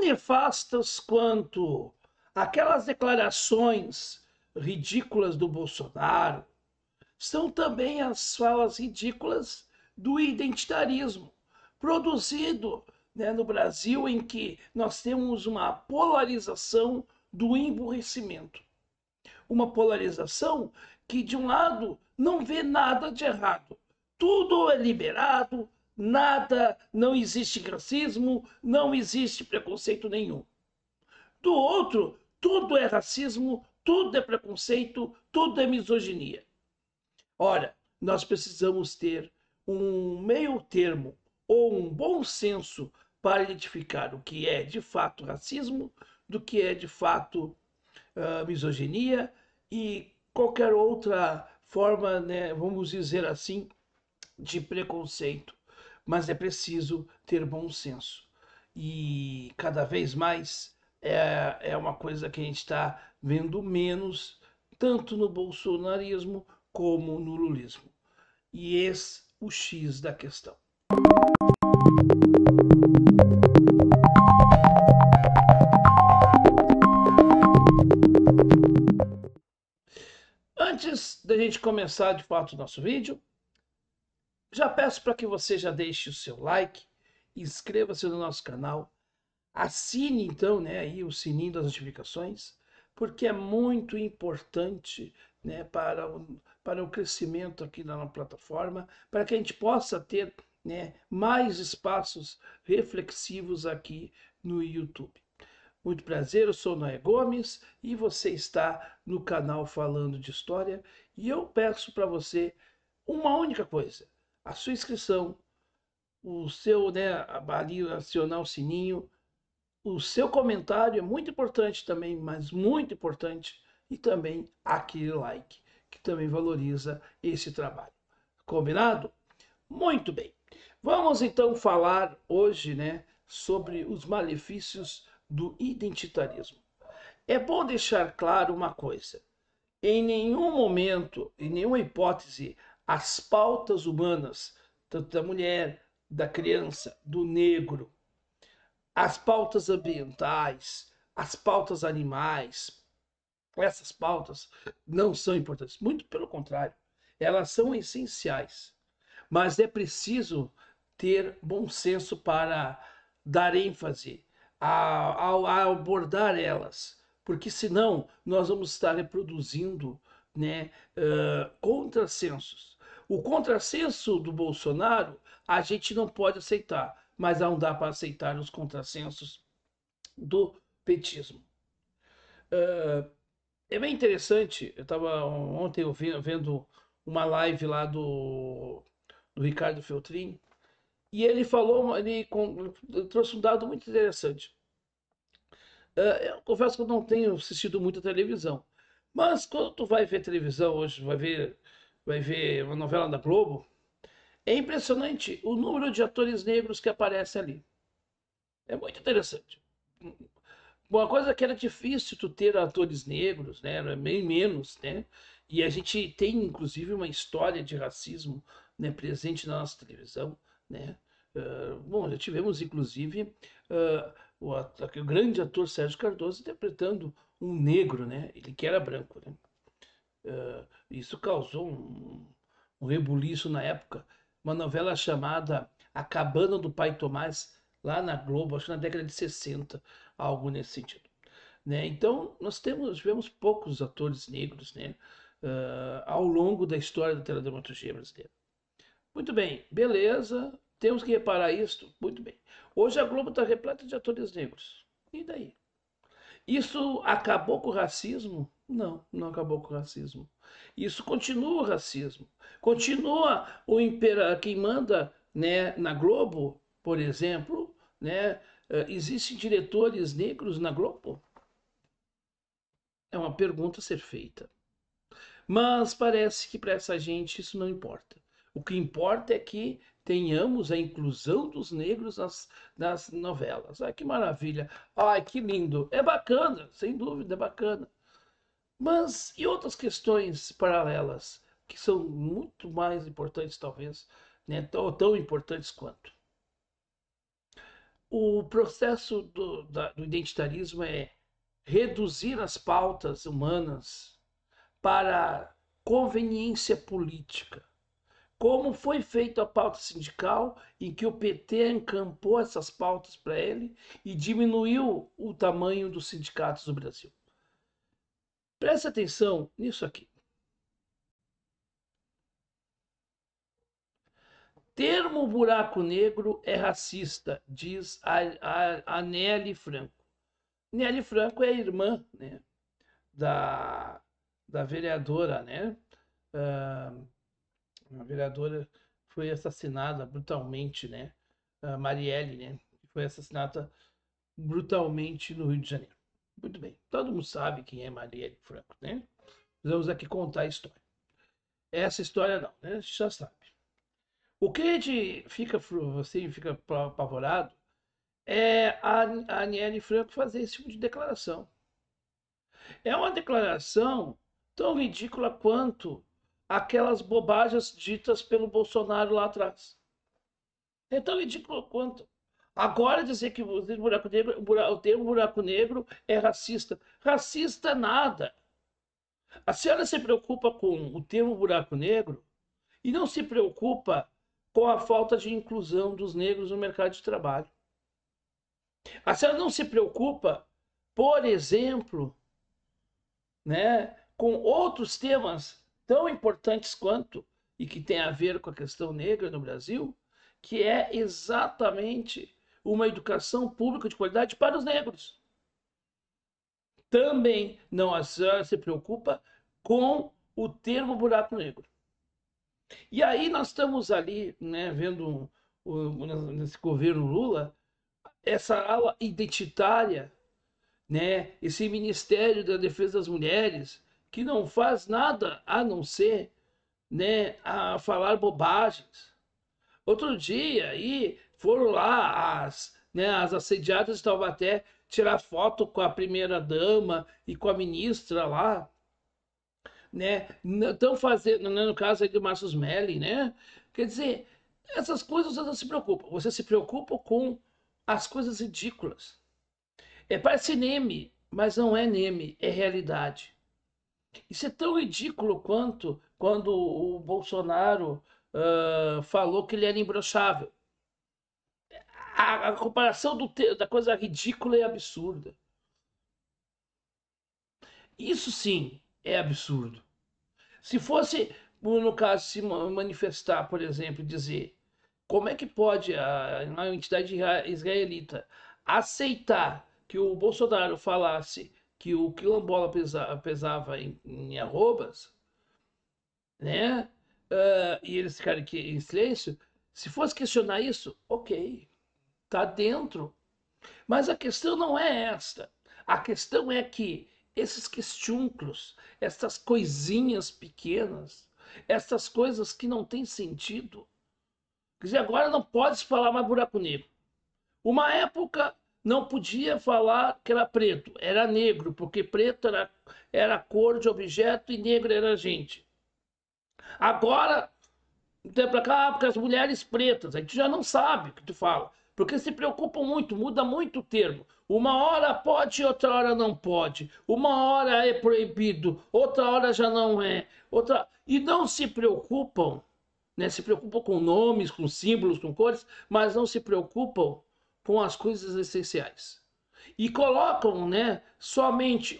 nefastas quanto aquelas declarações ridículas do Bolsonaro, são também as falas ridículas do identitarismo, produzido, né, no Brasil, em que nós temos uma polarização do emburrecimento. Uma polarização que, de um lado, não vê nada de errado. Tudo é liberado, nada, não existe racismo, não existe preconceito nenhum. Do outro, tudo é racismo, tudo é preconceito, tudo é misoginia. Ora, nós precisamos ter um meio termo ou um bom senso para identificar o que é de fato racismo, do que é de fato misoginia e qualquer outra forma, né, vamos dizer assim, de preconceito. Mas é preciso ter bom senso. E cada vez mais é uma coisa que a gente está vendo menos, tanto no bolsonarismo como no lulismo. E esse é o X da questão. Antes da gente começar de fato o nosso vídeo, já peço para que você já deixe o seu like, inscreva-se no nosso canal, assine então, né, aí o sininho das notificações, porque é muito importante, né, para o crescimento aqui na plataforma, para que a gente possa ter, né, mais espaços reflexivos aqui no YouTube. Muito prazer, eu sou Noé Gomes e você está no canal Falando de História e eu peço para você uma única coisa, a sua inscrição, o seu, né, ali acionar o sininho, o seu comentário é muito importante também, mas muito importante, e também aquele like, que também valoriza esse trabalho. Combinado? Muito bem. Vamos então falar hoje, né, sobre os malefícios do identitarismo. É bom deixar claro uma coisa: em nenhum momento, em nenhuma hipótese, as pautas humanas, tanto da mulher, da criança, do negro, as pautas ambientais, as pautas animais, essas pautas não são importantes. Muito pelo contrário, elas são essenciais. Mas é preciso ter bom senso para dar ênfase a abordar elas, porque senão nós vamos estar reproduzindo, né, contrassensos. O contrassenso do Bolsonaro a gente não pode aceitar, mas não dá para aceitar os contrassensos do petismo. É bem interessante, eu estava ontem vendo uma live lá do Ricardo Feltrin, e ele falou, trouxe um dado muito interessante. Eu confesso que eu não tenho assistido muita televisão, mas quando tu vai ver televisão hoje, vai ver uma novela da Globo, é impressionante o número de atores negros que aparecem ali. É muito interessante. Uma coisa que era difícil tu ter atores negros, né? Era bem menos, né? E a gente tem, inclusive, uma história de racismo, né, presente na nossa televisão, né? Bom, já tivemos, inclusive, o grande ator Sérgio Cardoso interpretando um negro, né? Ele que era branco, né? Isso causou um rebuliço na época. Uma novela chamada A Cabana do Pai Tomás, lá na Globo, acho que na década de 60, algo nesse sentido. Né? Então, tivemos poucos atores negros, né, ao longo da história da teledramaturgia brasileira. Muito bem, beleza, temos que reparar isso, muito bem. Hoje a Globo está repleta de atores negros. E daí? Isso acabou com o racismo? Não, não acabou com o racismo. Isso continua o racismo. Continua quem manda, né, na Globo, por exemplo, né? Existem diretores negros na Globo? É uma pergunta a ser feita. Mas parece que para essa gente isso não importa. O que importa é que tenhamos a inclusão dos negros nas novelas. Ai, que maravilha! Ai, que lindo! É bacana, sem dúvida, é bacana. Mas e outras questões paralelas, que são muito mais importantes, talvez, né? Tão importantes quanto? O processo do identitarismo é reduzir as pautas humanas para conveniência política. Como foi feita a pauta sindical, em que o PT encampou essas pautas para ele e diminuiu o tamanho dos sindicatos do Brasil. Preste atenção nisso aqui. Termo buraco negro é racista, diz a Nelly Franco. Nelly Franco é irmã, né, da vereadora, né? A vereadora foi assassinada brutalmente, né? A Marielle, né? Foi assassinada brutalmente no Rio de Janeiro. Muito bem, todo mundo sabe quem é Marielle Franco, né? Vamos aqui contar a história. Essa história não, né? A gente já sabe. O que a gente fica assim, fica apavorado é a Aniele Franco fazer esse tipo de declaração. É uma declaração tão ridícula quanto aquelas bobagens ditas pelo Bolsonaro lá atrás. É tão ridículo quanto. Agora dizer que o termo buraco negro é racista. Racista nada. A senhora se preocupa com o termo buraco negro e não se preocupa com a falta de inclusão dos negros no mercado de trabalho. A senhora não se preocupa, por exemplo, né, com outros temas tão importantes quanto e que tem a ver com a questão negra no Brasil, que é exatamente uma educação pública de qualidade para os negros. Também não a senhora se preocupa com o termo buraco negro. E aí nós estamos ali, né, vendo nesse governo Lula, essa ala identitária, né, esse Ministério da Defesa das Mulheres, que não faz nada a não ser, né, a falar bobagens. Outro dia aí foram lá as assediadas de Taubaté tirar foto com a primeira dama e com a ministra lá, né? Estão fazendo, no caso aí do Marcos Melli, né? Quer dizer, essas coisas você não se preocupa. Você se preocupa com as coisas ridículas. Parece meme, mas não é meme, é realidade. Isso é tão ridículo quanto quando o Bolsonaro falou que ele era imbrochável. A comparação da coisa ridícula é absurda. Isso sim é absurdo. Se fosse, no caso, se manifestar, por exemplo, dizer como é que pode a entidade israelita aceitar que o Bolsonaro falasse que o quilombola pesava em arrobas, né? E eles ficarem aqui em silêncio. Se fosse questionar isso, ok, tá dentro. Mas a questão não é esta. A questão é que esses questiúnculos, essas coisinhas pequenas, essas coisas que não têm sentido. Quer dizer, agora não pode se falar mais buraco negro. Uma época não podia falar que era preto, era negro, porque preto era cor de objeto e negro era gente. Agora, um tempo pra cá, porque as mulheres pretas, a gente já não sabe o que tu fala. Porque se preocupam muito, muda muito o termo. Uma hora pode, outra hora não pode. Uma hora é proibido, outra hora já não é. E não se preocupam, né? Se preocupam com nomes, com símbolos, com cores, mas não se preocupam com as coisas essenciais. E colocam, né, somente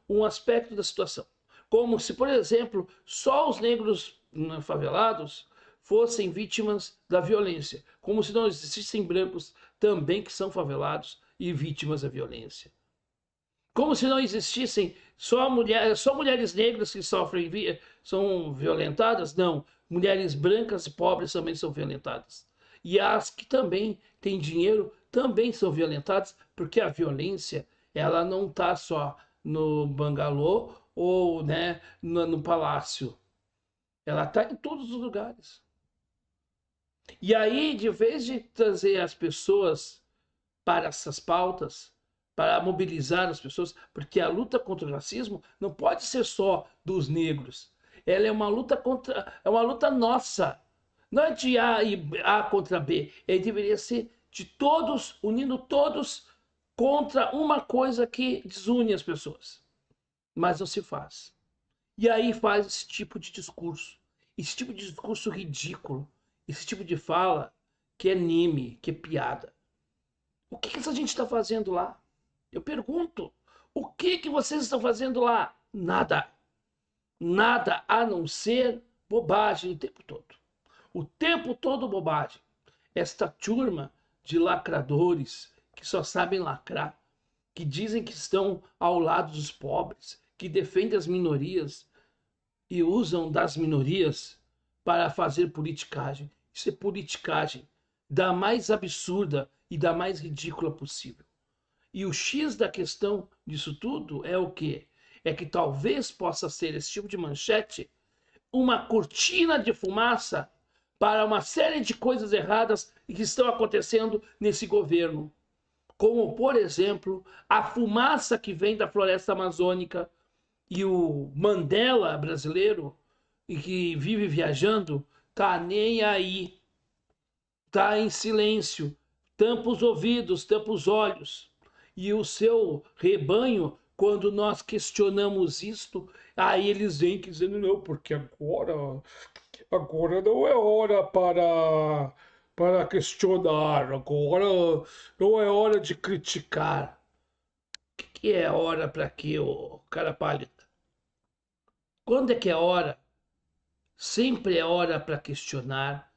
um aspecto da situação. Como se, por exemplo, só os negros favelados fossem vítimas da violência, como se não existissem brancos também que são favelados e vítimas da violência. Como se não existissem só mulheres negras que são violentadas, não. Mulheres brancas e pobres também são violentadas. E as que também têm dinheiro também são violentadas, porque a violência ela não está só no bangalô ou, né, no palácio. Ela está em todos os lugares. E aí, de vez de trazer as pessoas para essas pautas, para mobilizar as pessoas, porque a luta contra o racismo não pode ser só dos negros. Ela é uma luta nossa. Não é de A contra B. Ele deveria ser de todos, unindo todos contra uma coisa que desune as pessoas. Mas não se faz. E aí faz esse tipo de discurso ridículo, esse tipo de fala que é meme, que é piada. O que essa gente está fazendo lá? Eu pergunto, o que vocês estão fazendo lá? Nada. Nada a não ser bobagem o tempo todo. O tempo todo bobagem. Esta turma de lacradores que só sabem lacrar, que dizem que estão ao lado dos pobres, que defendem as minorias e usam das minorias para fazer politicagem. Isso é politicagem da mais absurda e da mais ridícula possível. E o X da questão disso tudo é o quê? É que talvez possa ser esse tipo de manchete uma cortina de fumaça para uma série de coisas erradas que estão acontecendo nesse governo. Como, por exemplo, a fumaça que vem da floresta amazônica e o Mandela brasileiro, e que vive viajando, tá nem aí, tá em silêncio, tampa os ouvidos, tampa os olhos. E o seu rebanho, quando nós questionamos isto, aí eles vêm dizendo não, porque agora não é hora para questionar, agora não é hora de criticar. O que é hora para quê, ô cara pálida? Quando é que é hora? Sempre é hora para questionar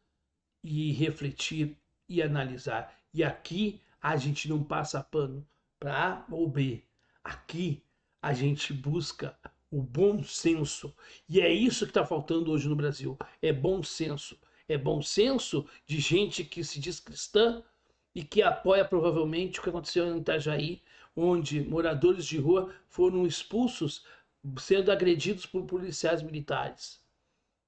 e refletir e analisar. E aqui a gente não passa pano para A ou B. Aqui a gente busca o bom senso. E é isso que está faltando hoje no Brasil. É bom senso. É bom senso de gente que se diz cristã e que apoia provavelmente o que aconteceu em Itajaí, onde moradores de rua foram expulsos sendo agredidos por policiais militares,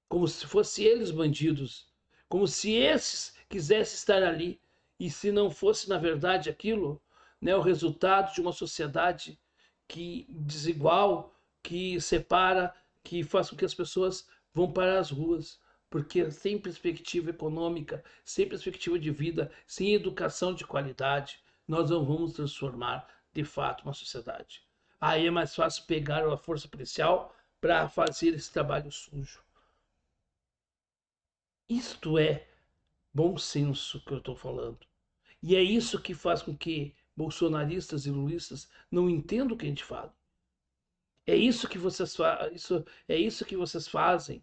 como se fossem eles bandidos, como se esses quisessem estar ali, e se não fosse, na verdade, aquilo, né, o resultado de uma sociedade que desigual, que separa, que faz com que as pessoas vão para as ruas, porque sem perspectiva econômica, sem perspectiva de vida, sem educação de qualidade, nós não vamos transformar de fato uma sociedade. Aí é mais fácil pegar a força policial para fazer esse trabalho sujo. Isto é bom senso que eu estou falando. E é isso que faz com que bolsonaristas e lulistas não entendam o que a gente fala. É isso que vocês é isso que vocês fazem.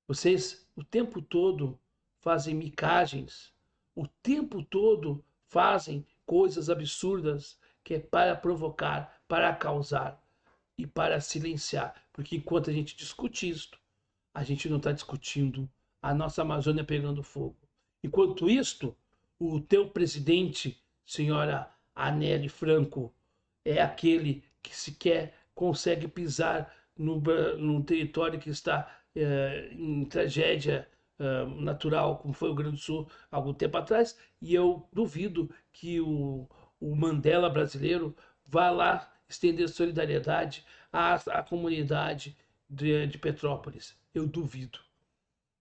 Vocês o tempo todo fazem micagens, o tempo todo fazem coisas absurdas que é para provocar, para causar e para silenciar. Porque enquanto a gente discute isto, a gente não está discutindo a nossa Amazônia pegando fogo. Enquanto isto, o teu presidente, senhora Anelli Franco, é aquele que sequer consegue pisar no território que está em tragédia natural, como foi o Rio Grande do Sul há algum tempo atrás, e eu duvido que o Mandela brasileiro vá lá estender solidariedade à comunidade de Petrópolis. Eu duvido.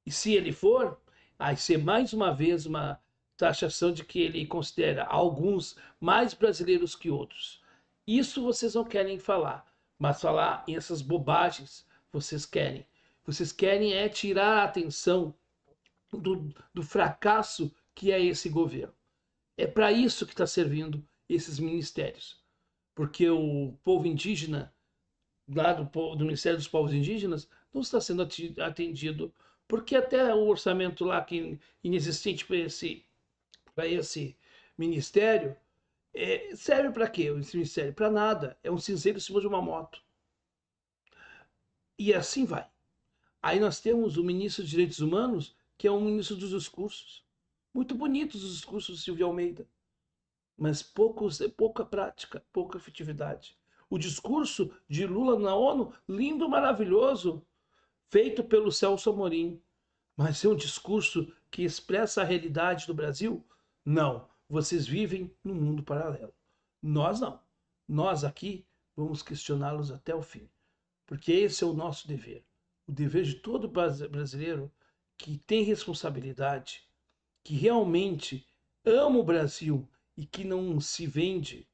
E se ele for, vai ser mais uma vez uma taxação de que ele considera alguns mais brasileiros que outros. Isso vocês não querem falar, mas falar essas bobagens vocês querem. Vocês querem é tirar a atenção do fracasso que é esse governo. É para isso que está servindo esses ministérios. Porque o povo indígena lá do Ministério dos Povos Indígenas não está sendo atendido, porque até o orçamento lá que inexistente para esse ministério serve para quê? Esse ministério para nada, é um cinzeiro em cima de uma moto. E assim vai. Aí nós temos o ministro dos Direitos Humanos, que é um ministro dos discursos. Muito bonitos os discursos do Silvio Almeida, mas pouca prática, pouca efetividade. O discurso de Lula na ONU, lindo, maravilhoso, feito pelo Celso Amorim. Mas é um discurso que expressa a realidade do Brasil? Não. Vocês vivem num mundo paralelo. Nós não. Nós aqui vamos questioná-los até o fim. Porque esse é o nosso dever. O dever de todo brasileiro que tem responsabilidade, que realmente ama o Brasil e que não se vende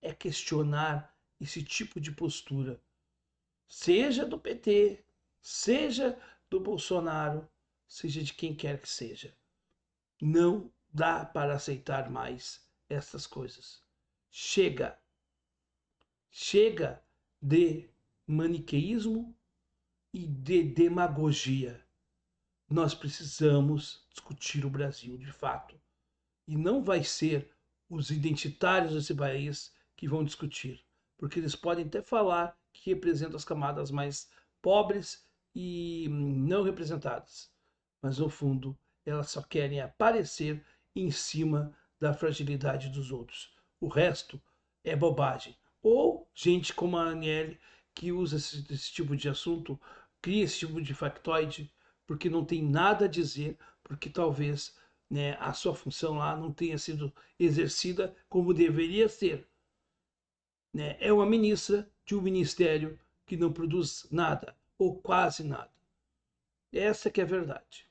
é questionar esse tipo de postura, seja do PT, seja do Bolsonaro, seja de quem quer que seja. Não dá para aceitar mais essas coisas. Chega, chega de maniqueísmo e de demagogia. Nós precisamos discutir o Brasil de fato. E não vai ser os identitários desse país que vão discutir, porque eles podem até falar que representam as camadas mais pobres e não representadas, mas no fundo elas só querem aparecer em cima da fragilidade dos outros. O resto é bobagem. Ou gente como a Aniele, que usa esse tipo de assunto, cria esse tipo de factoide, porque não tem nada a dizer, porque talvez, né, a sua função lá não tenha sido exercida como deveria ser. Né? É uma ministra de um ministério que não produz nada, ou quase nada. Essa que é a verdade.